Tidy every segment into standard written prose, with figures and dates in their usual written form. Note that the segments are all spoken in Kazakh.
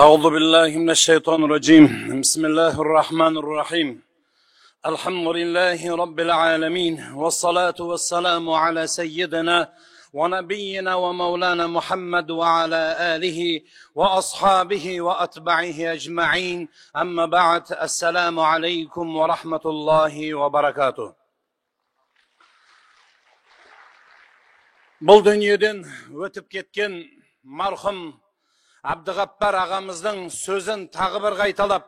أعوذ بالله من الشيطان الرجيم. بسم الله الرحمن الرحيم. الحمد لله رب العالمين، والصلاة والسلام على سيدنا ونبينا ومولانا محمد وعلى آله وأصحابه وأتباعه أجمعين. أما بعد، السلام عليكم ورحمة الله وبركاته. Бұл дүниеден өтіп кеткен марқұм Абдығаппар ағамыздың сөзін тағы бір қайталап,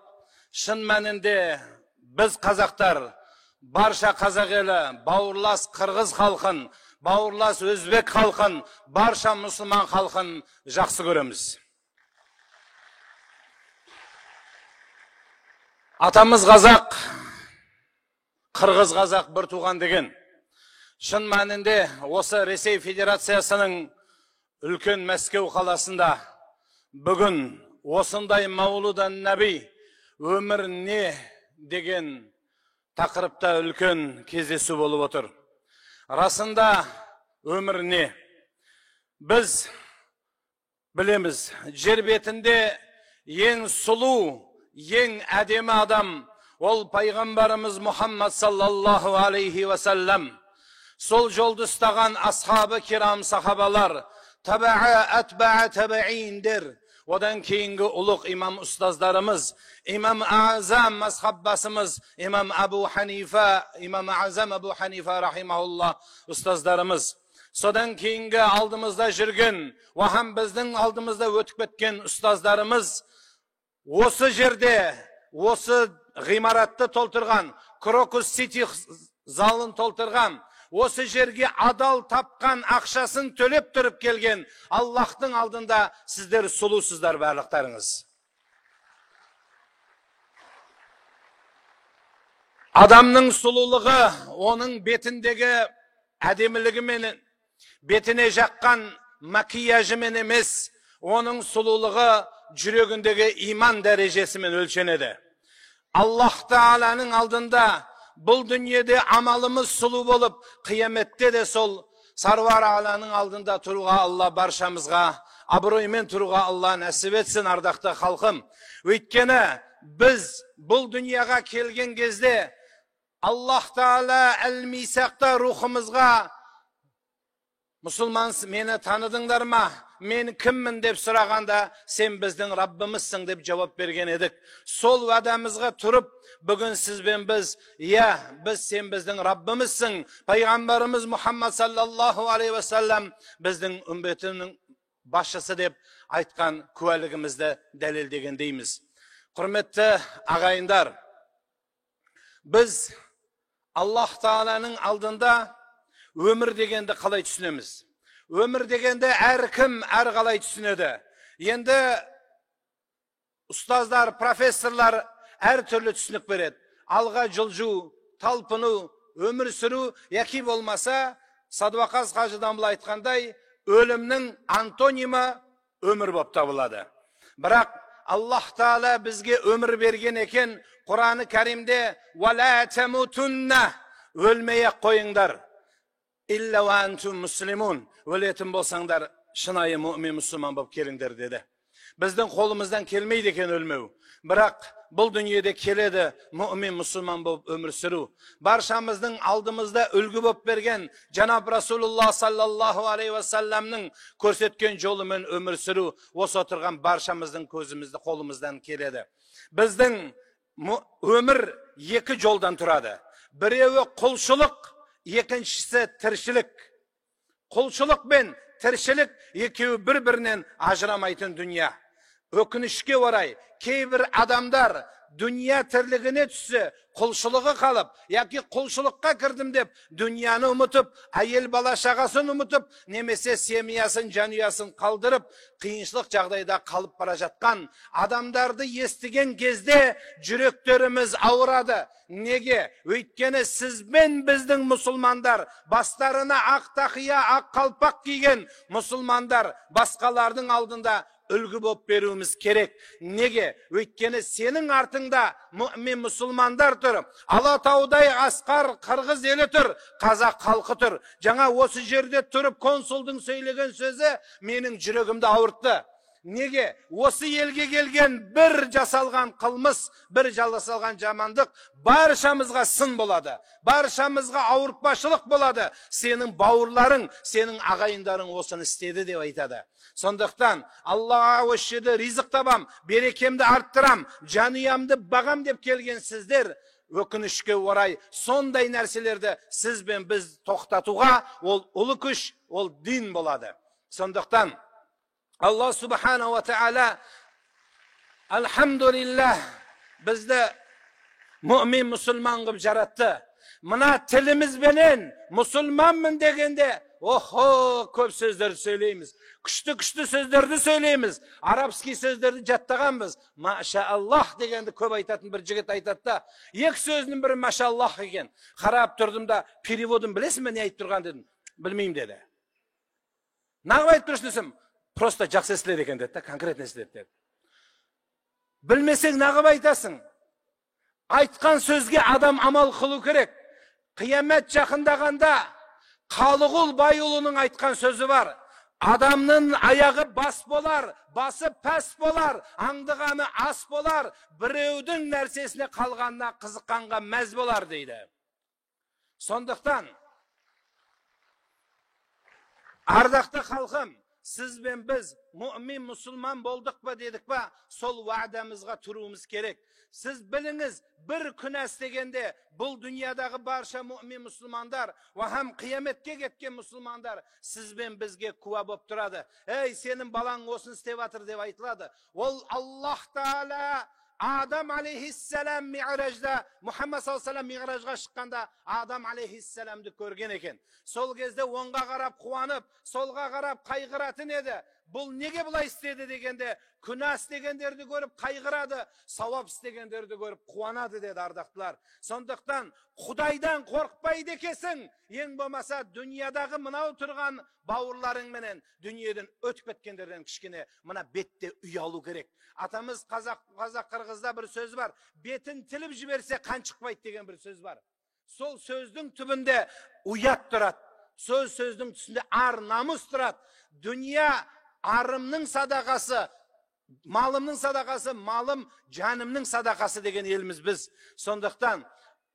шын мәнінде біз қазақтар, барша қазақ елі, бауырлас қырғыз халқын, бауырлас өзбек халқын, барша мұсылман халқын жақсы көреміз. Атамыз қазақ, қырғыз қазақ бір туған деген. Шын мәнінде осы Ресей Федерациясының үлкен Мәскеу қаласында бүгін осындай Маулудан Нәби өмір не деген тақырыпта үлкен кездесу болып отыр. Расында өмір не? Біз білеміз, жер бетінде ең сұлу, ең әдемі адам ол пайғамбарымыз Мұхаммад саллаллаху алейхи вассалам. Сол жолды ұстаған асхабы кирам сахабалар, таба'a atba'a tabi'indir. Одан кейінгі ұлық имам ұстаздарымыз, имам Азам мазхаббасымыз, имам Азам Абу Ханифа рахимахулла ұстаздарымыз. Содан кейінгі алдымызда жүрген, оған біздің алдымызда өтіп кеткен ұстаздарымыз осы жерде, осы ғимаратты толтырған, Крокус Сити залын толтырған, осы жерге адал тапқан ақшасын төлеп тұрып келген Аллахтың алдында сіздер сұлусыздар барлықтарыңыз. Адамның сұлулығы оның бетіндегі әдемілігімен, бетіне жаққан макияжымен емес, оның сұлулығы жүрегіндегі иман дәрежесімен өлшенеді. Аллах Тааланың алдында бұл дүниеде амалымыз сұлу болып, қияметте де сол сарвар Алланың алдында тұруға Алла баршамызға, абыроймен тұруға Алла нәсіп етсін, ардақты халқым. Өйткені біз бұл дүнияға келген кезде Аллах Таала әл-Мисақта рухымызға мұсылман мені таныдыңдар ма? Мен кіммін деп сұрағанда, сен біздің Раббымызсың деп жауап берген едік. Сол уәдамызға тұрып, бүгін сізбен біз, біз сен біздің Раббымызсың, пайғамбарымыз Мұхаммад саллаллаху алейхи вассалам біздің үмбетінің басшысы деп айтқан куәлігімізді дәлелдеген дейміз. Құрметті ағайындар, біз Аллах Тааланың алдында өмір дегенді қалай түсінеміз? Өмір дегенде әркім әрқалай түсінеді. Енді ұстаздар, профессорлар әртүрлі түсінік береді. Алға жылжу, талпыну, өмір сүру, яки болмаса, Садуақас қажыдан бұл айтқандай, өлімнің антонимі өмір болып табылады. Бірақ Аллах Таала бізге өмір берген екен, Құраны Кәримде «Вала тамутунна» өлмей-ақ қойыңдар. «Илля ва антум муслимун» өлетін болсаңдар, шынайы мұъмин мұсылман болып келіңдер деді. Біздің қолымыздан келмейді екен өлмеу. Бірақ бұл дүниеде келеді мұъмин мұсылман болып өмір сүру. Баршамыздың алдымызда үлгі болып берген Жанаб Расулуллах саллаллаху алейхи вассаламның көрсеткен жолымен өмір сүру осы отырған баршамыздың көзімізді қолымыздан келеді. Біздің өмір екі жолдан тұрады. Біреуі құлшылық, екіншісі тіршілік. Құлшылық пен тіршілік екеуі бір-бірінен ажырамайтын дүния. Өкінішке орай, кейбір адамдар дүния тірлігіне түссе, құлшылығы қалып, яки құлшылыққа кірдім деп, дүнияны ұмытып, әйел бала шағасын ұмытып, немесе семьясын, жанұясын қалдырып, қиыншылық жағдайда қалып бара жатқан адамдарды естіген кезде жүректеріміз ауырады. Неге? Өйткені сізбен біздің мұсылмандар, бастарына ақ тақия, ақ қалпақ киген мұсылмандар басқалардың алдында үлгі болып беруіміз керек. Неге? Өйткені сенің артыңда мұъмин мұсылмандар тұр. Алатаудай асқар қырғыз елі тұр, қазақ халқы тұр. Жаңа осы жерде тұрып консулдың сөйлеген сөзі менің жүрегімді ауыртты. Неге? Осы елге келген bir жасалған қылмыс, bir жасалған жамандық баршамызға сын болады. Баршамызға ауыртпашылық болады. Сенің бауырларың, сенің ағайындарың осыны істеді деп айтады. Сондықтан Аллаға өшшеді ризық табам, берекемді арттырам, жанұямды бағам деп келген сіздер, өкінішке орай сондай нәрселерді сіз бен біз тоқтатуға, ол ұлы күш, ол дин болады. Сондықтан Алла субхана ва таала алхамдулиллах бізді мүмин мұсылман қылып жаратты. Мына тілімізбенен мұсылманмын дегенде охо, көп сөздерді сөйлейміз. Күшті сөздерді сөйлейміз. Арабский сөздерді жаттағанбыз. Машаллах дегенді көп айтатын бір жігіт айтады да, екі сөзінің бірі машаллах екен. Қарап тұрдым да, переводын білесің бе не айтып тұрған дедім. Білмеймін деді. Нағып айтып тұрсын десем, просто жақсы естіледі екен деді, конкретно естіледі деді. Білмесең нағып айтасың. Айтқан сөзге адам амал қылу керек. Қиямет жақындағанда Қалығұл Байұлының айтқан сөзі бар. Адамның аяғы бас болар, басы пәс болар, аңдығаны ас болар, біреудің нәрсесіне қалғанына қызыққанға мәз болар дейді. Сондықтан, ардақты халқым, сіз бен біз мүмин мұсылман болдық па дедік па, сол уәдамызға тұруымыз керек. Сіз біліңіз, бір күнә істегенде бұл дүниядағы барша мүмин мұсылмандар, ва қияметке кеткен мұсылмандар сіз бен бізге куә болып тұрады. Ей, сенің балаң осын істеп жатыр деп айтылады. Ол Аллах Таала Адам алейхиссалам Ми'ражда, Мұхаммад саллаллаху Ми'ражға шыққанда Адам алейхиссаламды көрген екен. Сол кезде оңға қарап қуанып, солға қарап қайғыратын еді. Бұл неге бұлай істеді дегенде, күнә істегендерді көріп қайғырады, сауап істегендерді көріп қуанады деді ардақтылар. Сондықтан Құдайдан қорықпайды екесің. Ең болмаса дүниядағы мынау тұрған бауырларың менен дүниеден өтіп кеткендерден кішкене мына бетте ұялу керек. Атамыз қазақ қырғызда бір сөз бар. Бетін тіліп жіберсе қан шықпайды деген бір сөз бар. Сол сөздің түбінде ұят тұрады. Сөздің түсінде ар намыс тұрады. Дүния арымның садақасы, малымның садақасы, малым жанымның садақасы деген еліміз біз. Сондықтан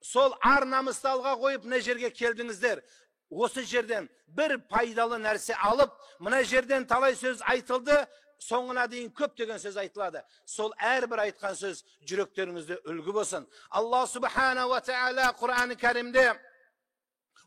сол ар намысты алға қойып мына жерге келдіңіздер. Осы жерден бір пайдалы нәрсе алып, мына жерден талай сөз айтылды, соңына дейін көп деген сөз айтылады. Сол әрбір айтқан сөз жүректеріңізде үлгі болсын. Алла субхана ва таала Құран-ы Кәрімде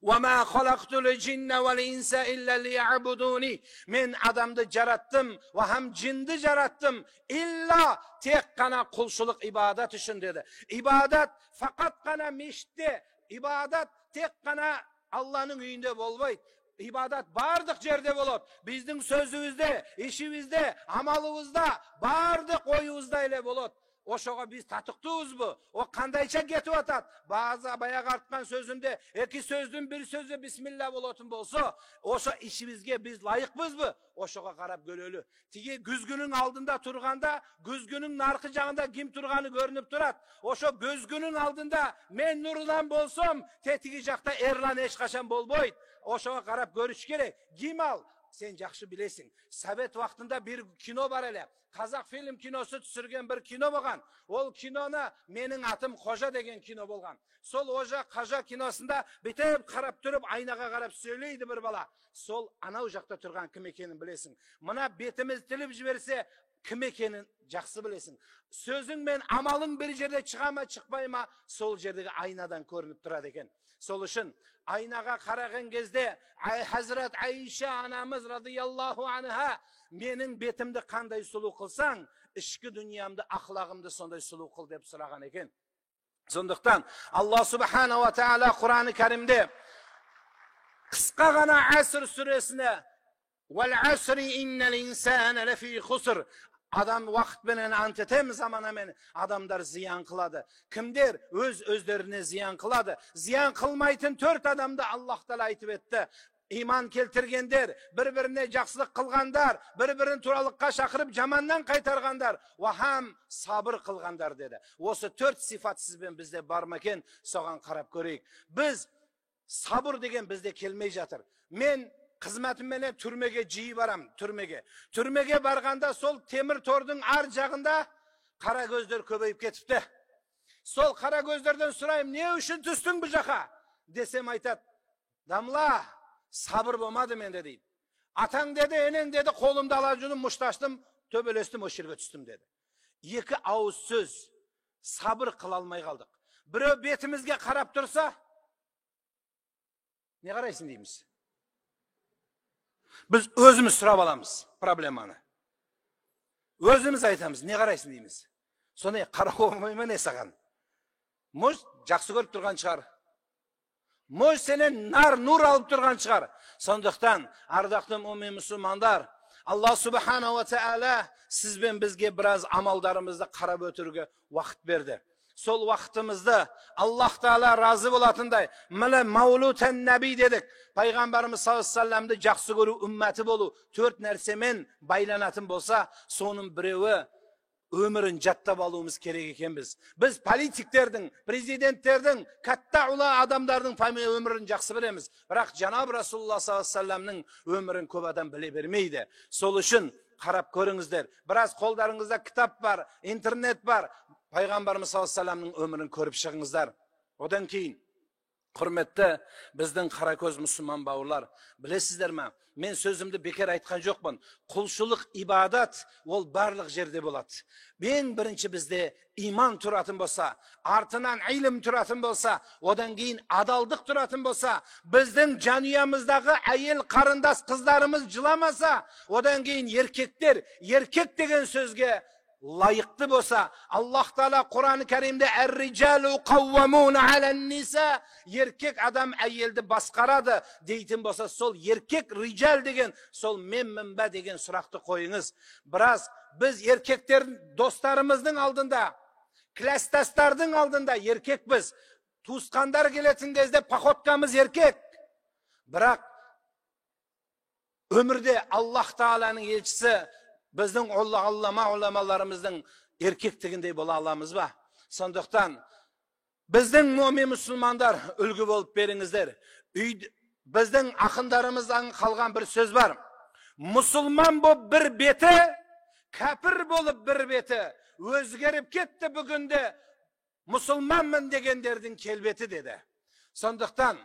وَمَا خَلَقْتُ الْجِنَّ وَالْإِنسَ إِلَّا لِيَعْبُدُونِ Мен адамды жараттым, ва хам жинді жараттым, илла тек қана құлшылық ибадат үшін деді. Ибадат фақат қана мешітте, ибадат тек қана Алланың үйінде болмайды. İbadat бардық жерде болады. Біздің сөзімізде, ішімізде, амалымызда, бардық ойымызда еле болады. Ошоға біз татықтымыз бұ? О қандайша кетіп атады? Bazı баяғы артқан сөзінде, екі сөздің бір сөзі бисмилла болатын болса, ошо ішімізге біз лайықпыз бұ? Ошоға қарап көрелі. Тиге күзгінің алдында тұрғанда, күзгінің нарқы жағында кім тұрғаны көрініп тұрады. Ошо күзгінің алдында мен Нұрлан болсам, тетігі жақта Ерлан ешқашан болбойды. Ошоға қарап көріш керек. Кім ал? Сен жақшы білесің. Совет вақтында бір кино бар әле. Қазақ фильм киносы түсірген бір кино болған. Ол киноны менің атым Қожа деген кино болған. Сол Қожа киносында бітіп қарап тұрып, айнаға қарап сөйлейді бір бала. Сол анау жақта тұрған кім екенін білесің. Мына бетіміз тіліп жіберсе, кім екенін жақсы білесің. Сөзің мен амалың бір жерде шыға ма, шықпай ма, сол жердегі айнадан көрініп тұрады екен. Сол үшін айнаға қараған кезде Хазрат Айша анамыз радияллаху анха менің бетімді қандай сұлу қылсаң, ішкі дүниямды, ақлағымды сондай сұлу қыл деп сұраған екен. Сондықтан Алла субхана ва таала Құран-ы Кәрімде қысқа ғана Аср сүресіне "Вал асри иннал инсана лафи хуср" Адам уақытпенен ант етеміз заманамен адамдар зиян қылады. Кімдер өздеріне зиян қылады? Зиян қылмайтын 4 адамды Аллах Таала айтып етті. Иман келтіргендер, бір-біріне жақсылық қылғандар, бір-бірін туралыққа шақырып жаманнан қайтарғандар, уахам сабыр қылғандар деді. Осы 4 сифат сізбен бізде бар ма екен? Соған қарап көрейік. Біз сабыр деген бізде келмей жатыр. Мен Қызметім менен түрмеге жиі барам, түрмеге. Түрмеге барғанда сол темір тордың ар жағында қара көздер көбейіп кетіпті. Сол қара көздерден сұрайым, не үшін түстің бұл жаққа? Десем айтады, дамла, сабыр болмады менде дейді. Атаң деді, енең деді, қолымды ала жүрдім, мұшташтым, төбелестім, осы жерге түстім деді. Екі ауыз сөз, сабыр қыла алмай қалдық. Біреу бетімізге қарап тұрса, не қарайсың дейміз? Біз өзіміз сұрап аламыз проблеманы. Өзіміз айтамыз, не қарайсың дейміз? Соны қарап olmayma не саған? Мұш жақсы көріп тұрған шығар. Мұш сенен нұр алып тұрған шығар. Сондықтан, ардақты мүмин мұсылмандар, Алла Субхана ва Тааля сізбен бізге біраз амалдарымызды қарап өтуге уақыт берді. Сол уақытымызды Аллах Таала разы болатындай, міне Маулутен Наби дедік. Пайғамбарымыз саллаллаху алейхи ва салламды жақсы көру, үмметі болу, 4 нәрсемен байланатын болса, соның біреуі өмірін жаттап алуымыз керек екенбіз. Біз политиктердің, президенттердің, катта ула адамдардың өмірін жақсы білеміз. Бірақ Жанаб Расулуллах саллаллаху алейхи ва салламның өмірін көп адам біле бермейді. Сол үшін қарап көріңіздер. Біраз қолдарыңызда кітап бар, интернет бар. Пайғамбарымыз саллаллаху алейхи ва салламның өмірін көріп шығыңыздар. Одан кейін, құрметті біздің қаракөз мұсылман бауырлар, білесіздер ме? Мен сөзімді бекер айтқан жоқпын. Құлшылық, ибадат ол барлық жерде болады. Ең бірінші бізде иман тұратын болса, артынан илім тұратын болса, одан кейін адалдық тұратын болса, біздің жанұямыздағы әйел қарындас қыздарымыз жыламаса, одан кейін еркектер, еркек деген сөзге лайықты болса, Аллах Таала Құран-ы Кәримде «Әр-риджалу қауамуна алан-ниса», еркек адам әйелді басқарады дейтін болса, сол еркек риджал деген, сол мен бе деген сұрақты қойыңыз. Біраз біз еркектердің достарымыздың алдында, кластастардың алдында еркек біз, туысқандар келетін кезде походкамыз еркек. Бірақ өмірде Аллах Тааланың елшісі біздің уламаларымыздың еркектігіндей бола аламыз ба? Сондықтан біздің мүмин мұсылмандар үлгі болып беріңіздер. Біздің ақындарымыздан қалған бір сөз бар. Мұсылман болып бір беті, кәпір болып бір беті, өзгеріп кетті бүгінде мұсылманмын дегендердің келбеті деді. Сондықтан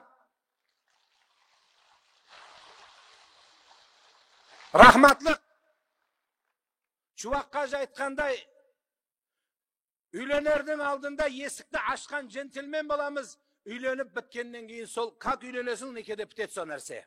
рахматлық Чуаққа айтқандай, үйленердің алдында есікті ашқан джентльмен боламыз, үйленіп біткеннен кейін сол, как үйленесің, некеде бітеді сол нәрсе.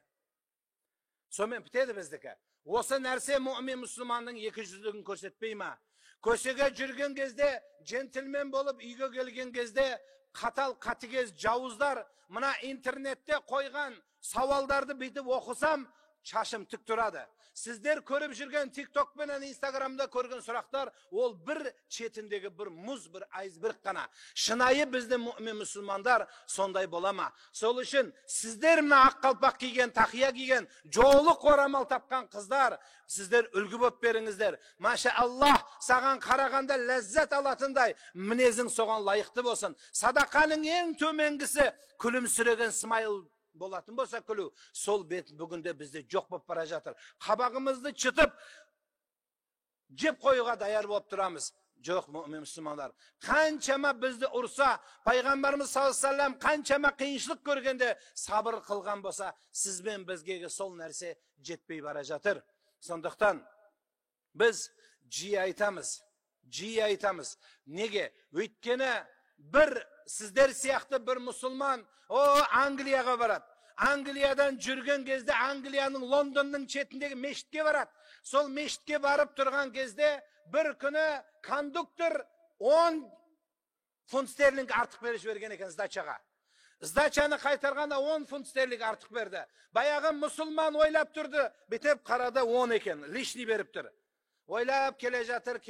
Сонымен бітеді біздікі. Осы нәрсе мүмин мұсылманның екі жүздігін көрсетпей ма? Көшеге жүрген кезде, джентльмен болып үйге келген кезде, қатал қатыгез жауыздар, мына интернетте қойған сауалдарды бүйтіп оқысам, шашым тік тұрады. Сіздер көріп жүрген TikTok пен Instagram'да көрген сұрақтар, ол бір четіндегі бір мұз, бір айсберг қана. Шынайы бізді мүмин мұсылмандар сондай болама. Сол үшін сіздер мына ақ қалпақ киген, тақия киген, жолық орамал тапқан қыздар, сіздер үлгі болып беріңіздер. Маша Аллах, саған қарағанда ләззат алатындай мінезің соған лайықты болсын. Садақаның ең төменгісі күлімсіреген смайл болатын болса күлу, сол бет бүгінде бізде жоқ болып бара жатыр. Қабағымызды чытып, жеп қоюға даяр болып тұрамыз. Жоқ, мүмин мұсылмандар. Қаншама бізді ұрса, пайғамбарымыз саллаллаху алейхи ва саллям қаншама қиыншылық көргенде сабыр қылған болса, сізбен бізге сол нәрсе жетпей бара жатыр. Сондықтан біз жиі айтамыз. Неге? Өйткені бір сіздер сияқты бір мұсылман Англияға барады. Англиядан жүрген кезде Англияның Лондонның четіндегі мешітке барады. Сол мешітке барып тұрған кезде бір күні кондуктор 10 фунт стерлинг артық беріп жіберген екен сдачаға. Сдачаны қайтарғанда 10 фунт стерлинг артық берді. Баяғы мұсылман ойлап тұрды, бетеп қарады 10 екен, лишний беріп тұр. Ойлап келе жатыр,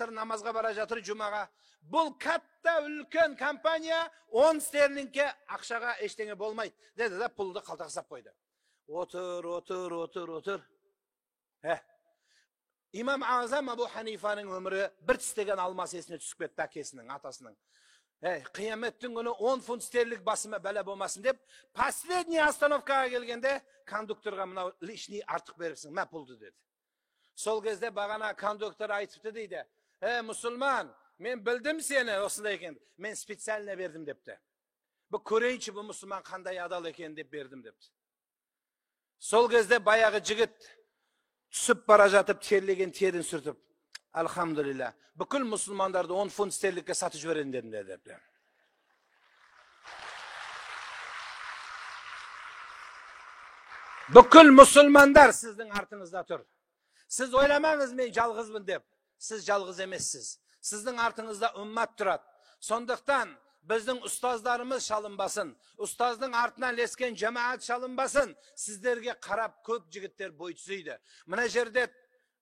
намазға бара жатыр жұмаға. Бұл қатта үлкен компания 10 стерлингке ақшаға ештеңе болмайды. Деді да пұлды қалтаға сап қойды. Отыр. Имам Азам Абу Ханифаның өмірі бір тістеген алмас есіне түсіп кетті әкесінің, атасының. Kıyametin günü 10 funt sterlik basıma bela bolmasın dep, последний остановкаga kelgende konduktorga mına lishni artık beripsin, ma puldu dedi. Sol kezde bagana konduktor aytıptı deydi. Musulman, men bildim seni osunda eken. Men spesialine berdim depti. Bu köreyçi bu musulman kanday adal eken dep berdim depti. Sol kezde bayağı jigit түсіп бара жатып терлеген терін сүртіп, алхамдулилля, бүкіл мұсылмандарды 10 фунт стерликке сатып жіберейін дедім деді. Бүкіл мұсылмандар сіздің артыңызда тұр. Сіз ойламаңыз мен жалғызбын деп. Сіз жалғыз емессіз. Сіздің артыңызда үммат тұрады. Сондықтан біздің ұстаздарымыз шалынбасын. Ұстаздың артынан лескен жамаат шалынбасын. Сіздерге қарап көп жігіттер бой түзейді. Мына жерде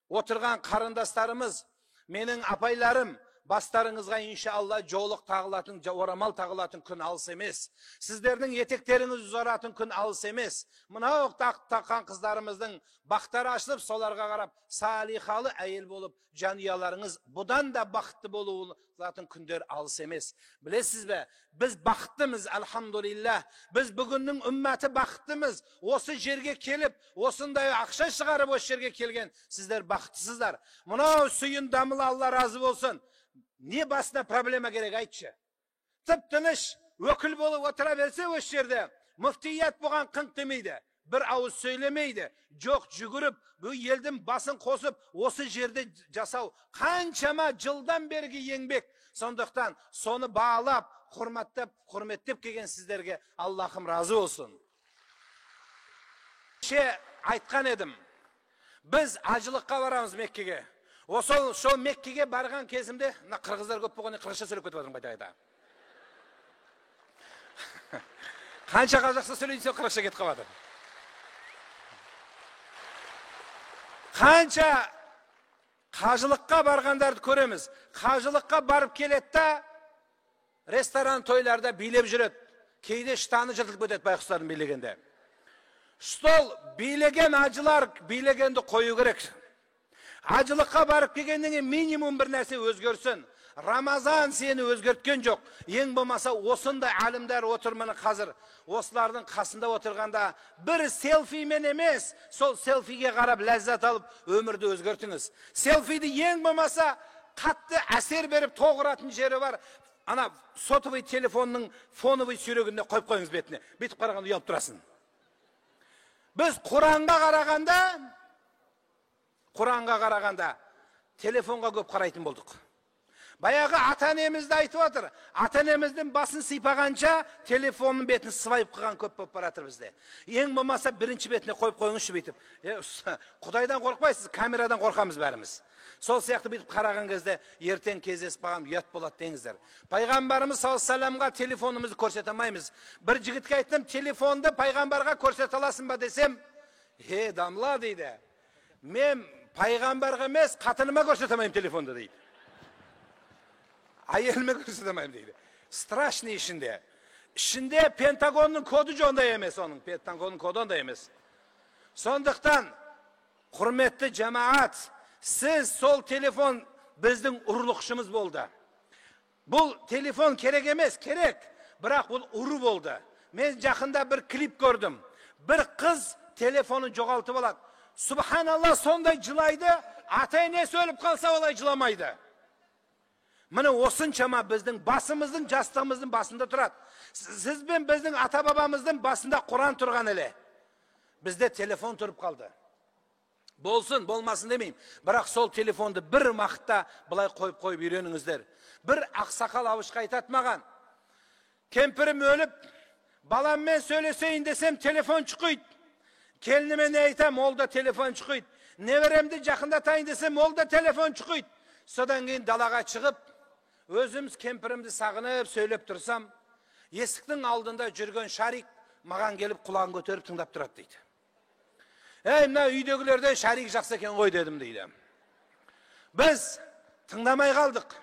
отырған қарындастарымыз, менің апайларым, бастарыңызға иншалла жолық тағылатын, орамал тағылатын күн алыс емес. Сіздердің етектеріңіз ұзаратын күн алыс емес. Мынау таққан қыздарымыздың бақтары ашылып, соларға қарап, салихалы әйел болып, жанұяларыңыз бұдан да бақытты болатын күндер алыс емес. Білесіз бе, біз бақыттымыз, алхамдулилля. Біз бүгіннің үмметі бақыттымыз. Осы жерге келіп, осындай ақша шығарып осы жерге келген сіздер бақыттысыздар. Мынау сүйін дамыл, Алла разы болсын. Не басына проблема керек айтшы. Тып-тыныш өкіл болып отыра берсе осы жерде, мүфтият бұған қыңқ демейді, бір ауыз сөйлемейді, жоқ жүгіріп, бұл елдің басын қосып, осы жерде жасау қаншама жылдан бергі еңбек. Сондықтан соны бағалап, құрметтеп келген сіздерге Аллахым разы болсын. Айтқан едім, біз ажылыққа барамыз Меккеге. Сол Меккеге барған кезімде, қырғыздар көп болғаны қырғызша сөйлеп кетіп отырмын қайта-қайта. Қанша қазақша сөйлейінсен қырғызша кетіп қалады. Қанша қажылыққа барғандарды көреміз. Қажылыққа барып келетті, ресторан тойларда билеп жүреді. Кейде штаны жыртылып кетеді байқұстардың билегенде. Сол билеген ажылар билегенді қою керек. Ажылыққа барып келгеннен минимум бір нәрсе өзгерсін. Рамазан сені өзгерткен жоқ. Ең болмаса осындай әлімдер отыр міне қазір. Осылардың қасында отырғанда бір селфимен емес, сол селфиге қарап ләззат алып өмірді өзгертіңіз. Селфиді ең болмаса қатты әсер беріп тоғыратын жері бар. Ана сотовый телефонның фоновый сүйрегінде қойып қойыңыз бетіне. Бетіп қарағанда ұялып тұрасын. Біз Құранға қарағанда телефонға көп қарайтын болдық. Баяғы ата-енемізді айтып отыр. Ата-енеміздің басын сипағанша телефонның бетін сывайып қылған көп болып баратыр бізде. Ең болмаса бірінші бетіне қойып қойыңызшы бүйтіп. Құдайдан қорқпайсыз, камерадан қорқамыз бәріміз. Сол сияқты бүйтіп қараған кезде ертең кездесіп қалған ұят болады деңіздер. Пайғамбарымыз саллаллаху телефонымызды көрсете алмаймыз. Бір жігітке айттым, телефонды пайғамбарға көрсете аласың ба десем, дамла дейді. Мен пайғамбарға емес, қатыныма көрсете алмаймын телефонды дейді. Ayelime gösteremem deydi. Страшный işinde. İçinde Pentagon'un kodu onda yemez onun. Pentagon'un kodu onda yemez. Sonduktan, hürmetli cemaat, siz sol telefon bizden urulukşumuz oldu. Bu telefon kerek emez, kerek. Bırak bu uru oldu. Ben yakında bir klip gördüm. Bir kız telefonu çoğaltıp alat. Subhanallah sonda cılaydı. Atay ne söyleyip kalsa olay cılamaydı. Mine osınçama bizden basımızın, jastığımızın basında тұрады. Siz ben bizden ata babamızın basında Kur'an turgan ele. Bizde telefon turup kaldı. Bolsun, bolmasın demeyim. Bırak sol telefondu bir vaqtda bulay koyup үйреніңіздер. Bir aksakal avuşka aytatmagan. Kempirim ölüp, balammen söyleseyin desem telefon çıkıydı. Kelinime ne aytam, ol da telefon çıkıydı. Neveremdi jakındatayın desem, ol da telefon çıkıydı. Sodan keyin dalaga çıkıp, özümüz kempirimdi sağınıp söylep tursam, esіктің алдында жүрген Шарик маған келіп құлағын көтеріп тыңдап тұрады дейді. Мына үйдегілерден Шарик жақсы екен ғой дедім дейді. Біз тыңдамай қалдық.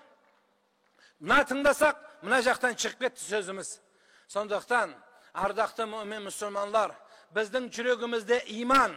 Мына тыңдасақ, мына жақтан шығып кетті сөзіміз. Сондықтан, ардақты мүмин мұсылманлар, біздің жүрегімізде иман,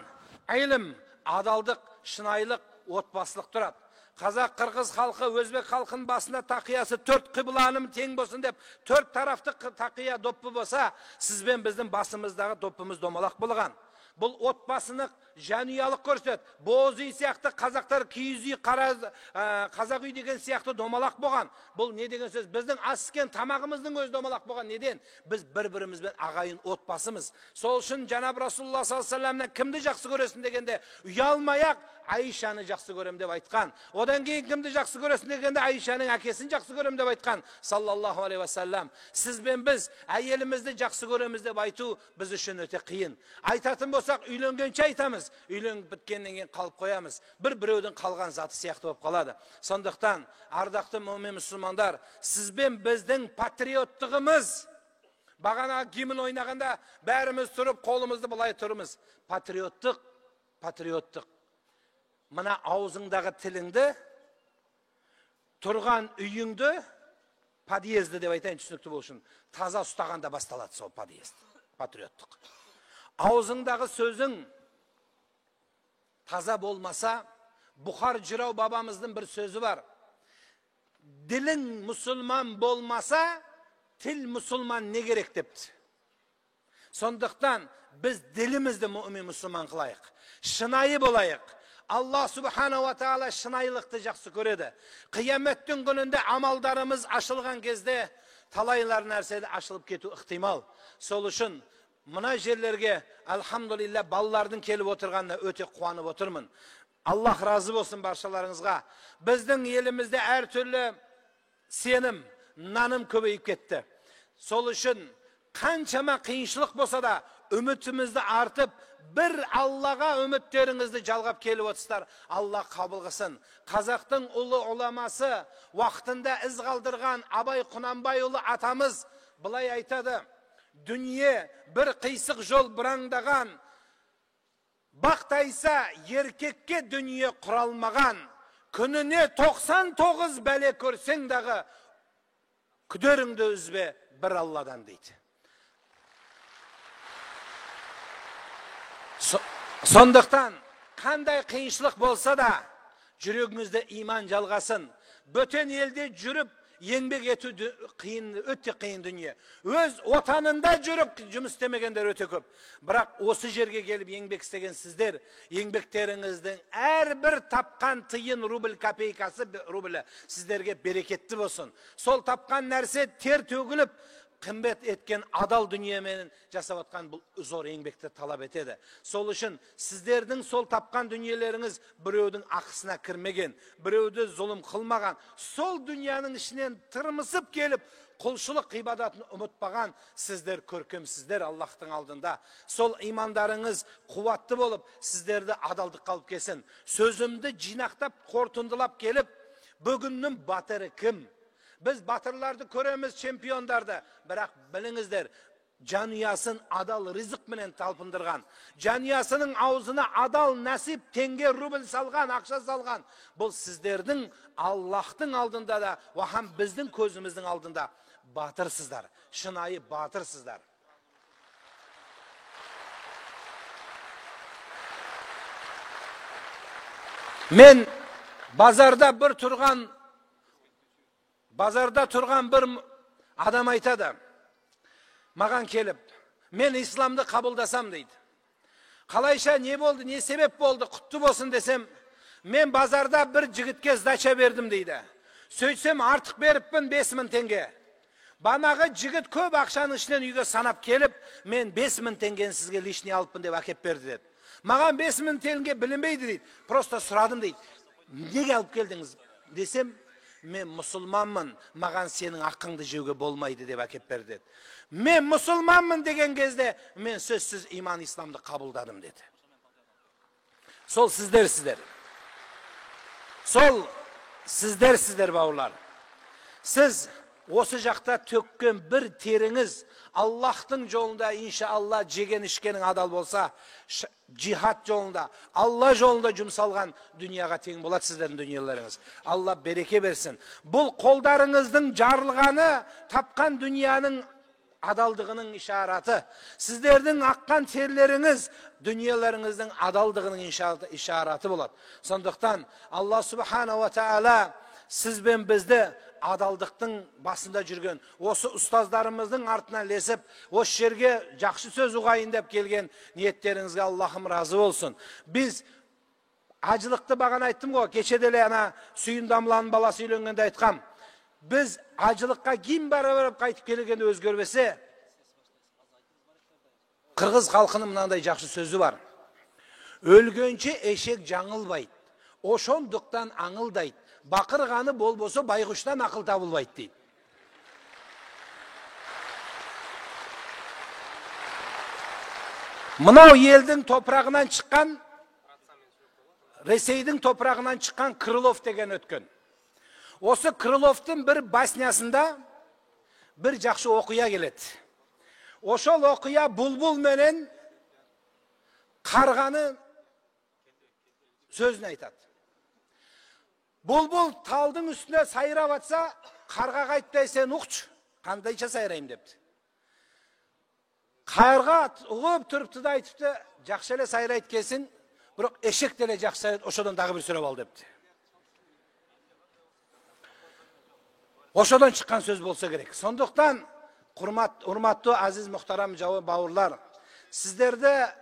ilm, адалдық, шынайылық, отбасылық тұрады. Қазақ, қырғыз халқы, өзбек халқының басында тақиясы 4 қибланым тең болсын деп 4 тарафты тақия доппы болса, сізбен біздің басымыздағы доппымыз домалақ болған. Бұл отбасыны жанұялық көрсетеді. Боз үй сияқты қазақтар киіз үй, қазақ үй деген сияқты домалақ болған. Бұл не деген сөз? Біздің аскен тамағымыздың өзі домалақ болған. Неден? Біз бір-бірімізбен ағайын отбасымыз. Сол үшін Жанаб Расулулла саллаллаху алейхи ва саллямнан кімді жақсы көресің дегенде, ұялмай-ақ Айшаны жақсы көрем деп айтқан. Одан кейін кімді жақсы көресің дегенде, Айшаның әкесін жақсы көрем деп айтқан. Саллаллаху алейхи ва саллям. Сіз бен біз әйелімізді жақсы көреміз деп айту біз үшін өте қиын. Айтатын болсақ, үйленгенше айтамыз. Үйленіп біткеннен кейін қалып қоямыз. Біреудің қалған заты сияқты болып қалады. Сондықтан, ардақты мүмин мұсылмандар, сіз бен біздің патриоттығымыз, бағана гимн ойнағанда бәріміз тұрып, қолымызды былай тұрмыз. Патриоттық. Мына аузыңдағы тіліңді, тұрған үйіңді, подъезді деп айтайын түсінікті болсын, таза ұстағанда басталады сол подъезд. Патриоттық. Аузыңдағы сөзің таза болмаса, Бұхар Жырау бабамыздың бір сөзі бар. Ділің мұсылман болмаса, тіл мұсылман не керек депті. Сондықтан біз ділімізді мүмин мұсылман қылайық. Шынайы болайық. Allah subhanahu wa ta'ala şınayılıqты жақсы көреді. Қияметтің күнінде амалдарымыз ашылған кезде талайлар нәрседе ашылып кету ықтимал. Сол үшін мына жерлерге алхамдулилля балалардың келіп отырғанына өте қуанып отырмын. Аллах разы болсын баршаларыңызға. Біздің елімізде әртүрлі сенім, наным көбейіп кетті. Сол үшін қаншама қиыншылық болса да үмітімізді артып, бір Аллаға үміттеріңізді жалғап келіп отырсыздар. Алла қабыл қылсын. Қазақтың ұлы ұламасы, уақытында із қалдырған Абай Құнанбайұлы атамыз былай айтады: дүние бір қисық жол бұраңдаған, бақтайса еркекке дүние құралмаған, күніне 99 бәле көрсең дағы күдеріңді үзбе бір Алладан дейді. Сондықтан, қандай қиыншылық болса да, жүрегіңізде иман жалғасын. Бөтен елде жүріп, еңбек ету қиын, өте қиын дүние. Өз отанында жүріп, жұмыс істемегендер өте көп. Бірақ осы жерге келіп еңбек істеген сіздер, еңбектеріңіздің әрбір тапқан тиын рубль копейкасы рублі сіздерге берекетті болсын. Сол тапқан нәрсе тер төгіліп, қымбет еткен адал дүниемен жасап атқан бұл зор еңбекті талап етеді. Сол үшін сіздердің сол тапқан дүниелеріңіз біреудің ақысына кірмеген, біреуді зұлым қылмаған, сол дүнияның ішінен тырмысып келіп, құлшылық ғибадатын ұмытпаған сіздер көркемсіздер Аллахтың алдында. Сол имандарыңыз қуатты болып, сіздерді адалдық қалып кесін. Сөзімді жинақтап, қорытындылап келіп, бүгіннің батыры кім? Біз батырларды көреміз, чемпиондарды, бірақ біліңіздер, жанұясын адал ризық менен талпындырған, жанұясының аузына адал нәсіп, теңге рубль салған, ақша салған, бұл сіздердің Аллахтың алдында да, вахам біздің көзіміздің алдында батырсыздар, шынайы батырсыздар. Мен базарда тұрған бір адам айтады, маған келіп, мен исламды қабылдасам дейді. Қалайша не болды, не себеп болды, құтты болсын десем, мен базарда бір жігітке сдача бердім дейді. Сөйтсем артық беріппін 5000 теңге. Банағы жігіт көп ақшаның ішінен үйге санап келіп, мен 5000 теңгені сізге лишний алыппын деп әкеп берді деді. Маған 5000 теңге білінбейді дейді, просто сұрадым дейді. Неге алып келдіңіз десем, мен мұсылманмын, маған сенің ақыңды жеуге болмайды деп әкеп берді деді. Мен мұсылманмын деген кезде, мен сөзсіз иман исламды қабылдадым деді. Сол сіздер. Сол сіздер бауырлар. Сіз осы жақта төккен бір теріңіз Аллахтың жолында, иншалла, жеген ішкенің адал болса, жихад жолында, Алла жолында жұмсалған дүнияға тең болады сіздердің дүниелеріңіз. Алла береке берсін. Бұл қолдарыңыздың жарылғаны, тапқан дүнияның adaldığının işareti. Sizlerden akkan terleriniz dünyalarınızın adaldığının işareti болады. Sonduktan Allah Subhanahu ve Teala siz ben bizde adaldıktın basında жүрген, осы ustazlarımızın артынан lesip, осы жерге жақсы söz uğayın dep kelgen niyetlerinizge Allah'ım razı olsun. Biz acılıkты bağan ayттım go, keçedele ana Suyun Damlanın balası üylengende aytkam. Biz acılıkka kim barab qaytып kelgende özgörбесе, Kırgız halkının mынандай жақсы sözü var. Ölgönçe eşek жаңылбайт, ошондуктан аңылдайт. Bakırganı bolbosu bayguştan akıl tabılbaydı deydi. Mınau елдің toprağından çıkan, Ресейдің toprağından çıkan Krılov degen ötken. Осы Krılov'tun bir basnyasında bir жақсы okuya geledi. Oşol okuya bulbul menen karganı sözünü aytады. Bulbul talдың üstüne sayrap atsa, karga qaytтай sen uqç, qandayça sayrayım depti. Karga uğup turuptu da aytıptı, жақсы эле sayrayt kesin, biroq eşek деле жақсы sayrayt, oşodan dagı bir sürep al depti. Oşodan çıkan söz bolsa gerek. Sonduktan, urmatlı, aziz, muhtaram bavurlar, sizlerde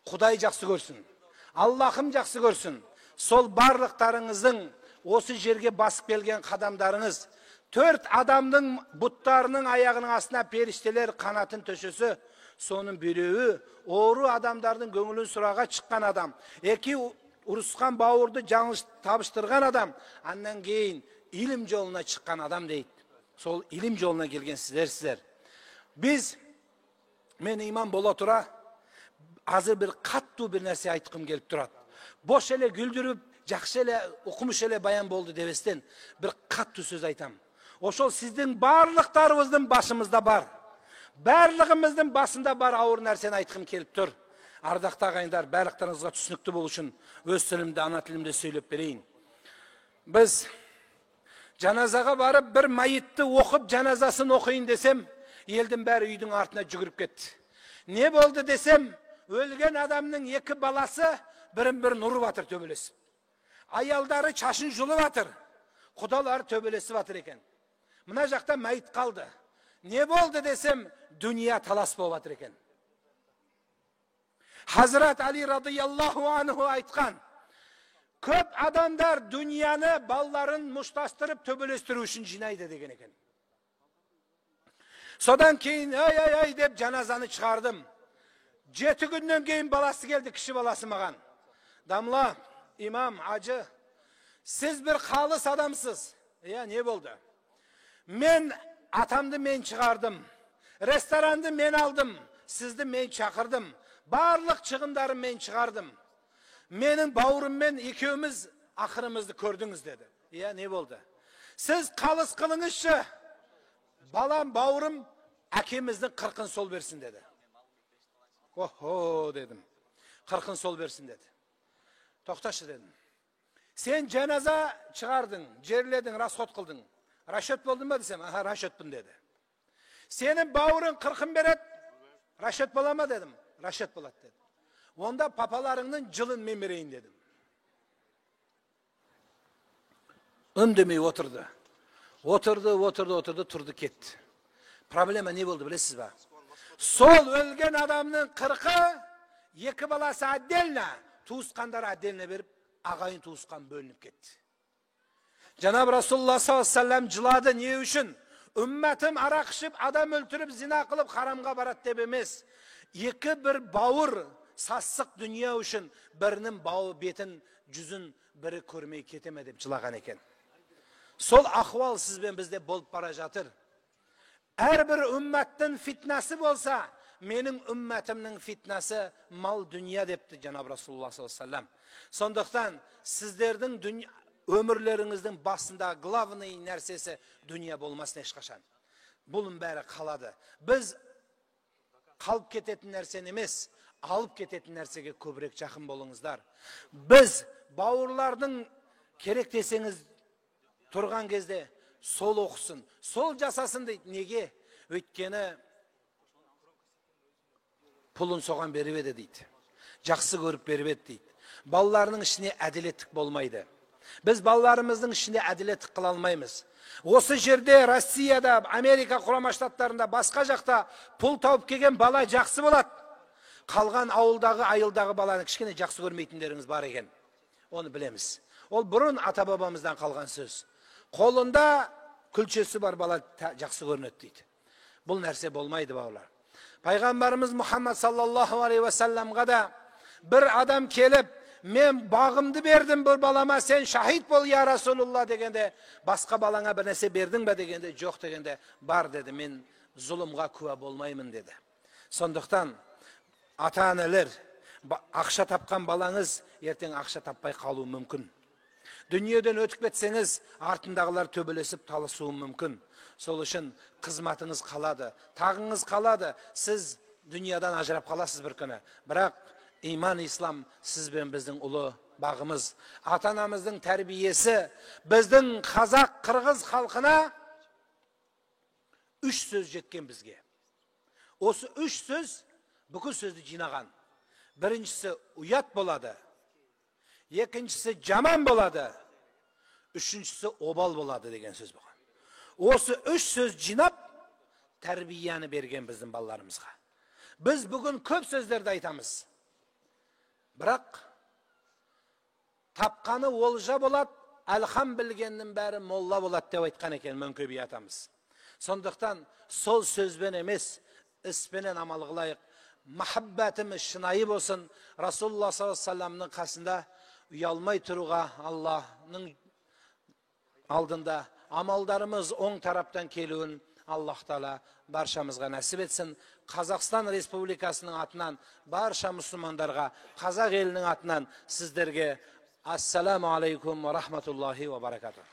Kuday жақсы görsün, Allah'ım жақсы görsün. Sol barlıklarınızın, осы жерге basıp gelgen kadamlarınız, 4 adamның butlarının ayağının астына perişteler kanatın töşösü, sonun birevi, oğru adamların gönülün surağa çıkan adam, eki uruskan bavurdu жаңылыш tabıştırgan adam, andan keyin ilim yoluna çıkan adam deydi. Sol ilim yoluna gelgen sizler. Biz, men iman bola tura, azır bir kattu bir nerse aytqım gelip durat. Boş ele güldürüp, жақсы ele, okumuş ele bayan boldu devesten bir kattu söz aytam. Oşol sizden barlıklarınızın başımızda var. Barlığımızın basında var ağır nerseni aytqım kelip dur. Ardaqta ağayınlar, barlıklarınızga түсінікті болушun öz tilimde, ana tilimde söylep bereyim. Biz janazaga barıp bir mayitni okup janazasını okuyun desem, elдің bäri üydün артына жүгürüp ketdi. Ne boldu desem, ölgen adamның 2 balası birin nuru batır töbelesip. Ayalları çaşın julu batır. Kudalar töbelesi batır eken. Mına jakta mayit kaldı. Ne boldu desem, dünya talas bolup batır eken. Hazret Ali radıyallahu anhu aytkan. Köp adamlar dünyanı balların muştastırıp töbelestiriu üçün jinaydı degen eken. Sodan keyin ay dep janazаны çıkardım. 7 günden keyin balası geldi, kişi balası mağan. Damla, imam, hacı, siz bir halis adamsız. Ya ne oldu? Men atamdı men çıkardım. Restorandı men aldım. Sizdi men çakırdım. Barlık çıkındarı men çıkardım. Menin bavurım men ikimiz ahırımızdı gördünüz dedi. Ya ne oldu? Siz halis kılınızçı. Balam, bavurım, akemizden 40'ın sol versin dedi. Oho dedim. 40'ın sol versin dedi. Toxtaşı dedim. Sen cenaza çıkardın, cerledin, rasxot kıldın. Raşöt boldun mu desem, aha raşötpün dedi. Senin bavurun 40'ın beret, raşöt bolama dedim. Raşöt bolat dedi. Onda papalarının cılın memireyin dedim. Öndemey oturdu. Oturdu, turdu ketdi. Problema ne oldu bilesiz ba? Sol ölgen adamның 40'ı 2 balası addelna, tuğuskanları addelna verip, ağayın tuğuskan bölünüp ketdi. Cenab-ı Resulullah sallallahu aleyhi ve sellem cıladı niye üçün? Ümmetim arak içip, adam öldürüp, zina kılıp, haramga barat dep emes. 2 bir bavur, sassık dünya üçün, birinin bağı betin, yüzün biri körmey keteme dep cılagan eken. Sol ahval siz ben bizde bolup bara jatır. Her bir ümmetin fitnesi bolsa, menin ümmetimnin fitnesi mal dünya depti Cenab-ı Resulullah sallallahu aleyhi ve sellem. Sonduktan sizlerдің ömürlerinizдің basında glavnıy nersesi dünya bolmasın eşkaşan. Bulun bäri kaladı. Biz kalıp ketetin nersen emes, alıp ketetin nersege köbrek jakın bolunuzlar. Biz bavurlardың kerek deseniz turgan kezde sol okusun, sol jasasın deydi. Nege? Ötkeni pulun soğan berip edi deydi. Жақсы көріп berip edi deydi. Балаларының ішіне әділеттік болмайды. Біз балаларымыздың ішінде әділеттік қыла алмаймыз. Осы жерде Россияда, Америка Құрама Штаттарында, басқа жақта пул тауып келген бала жақсы болады. Қалған ауылдағы, айылдағы баланы кішкене жақсы көрмейтіндеріңіз бар екен. Оны білеміз. Ол бұрын ата-бабамыздан қалған сөз. Қолында күлчесі бар бала жақсы көрінеді дейді. Бұл нәрсе болмайды бауырлар. Пайғамбарымыз Мұхаммад саллаллаху алейхи ва салламға да бір адам келіп, мен бағымды бердім бір балама, сен шахид бол я Расулулла дегенде, басқа балаңа бір нәрсе бердің бе дегенде, жоқ дегенде, бар деді, мен зұлымға куә болмаймын деді. Сондықтан ата-аналар, ақша тапқан балаңыз ертең ақша таппай қалуы мүмкін. Дүниеден өтіп кетсеңіз, артындағылар төбелесіп таласуы мүмкін. Сол үшін қызматыңыз қалады, тағыңыз қалады, сіз дүниядан ажырап қаласыз бір күні. Бірақ иман, ислам сіз бен біздің ұлы бағымыз. Ата-анамыздың тәрбиесі біздің қазақ, қырғыз халқына 3 сөз жеткен бізге. Осы 3 сөз бүкіл сөзді жинаған. Біріншісі ұят болады, екіншісі жаман болады, үшіншісі обал болады деген сөз болған. Осы 3 сөз жинап, тәрбияны берген біздің балаларымызға. Біз бүгін көп сөздерді айтамыз. Бірақ тапқаны олжа болады, әлхам білгеннің бәрі молла болады деп айтқан екен Мөңкөбей атамыз. Сондықтан сол сөзбен емес, іспенен амал қылайық. Махаббатымыз шынайы болсын. Расулулла саллаллаху алейхи ва салламның қасында ұялмай тұруға, Аллахның алдында амалдарымыз оң тараптан келуін Аллах Таала баршамызға нәсіп етсін. Қазақстан Республикасының атынан барша мұсылмандарға, қазақ елінің атынан сіздерге ассаламу алейкум ва рахматуллахи ва баракатух.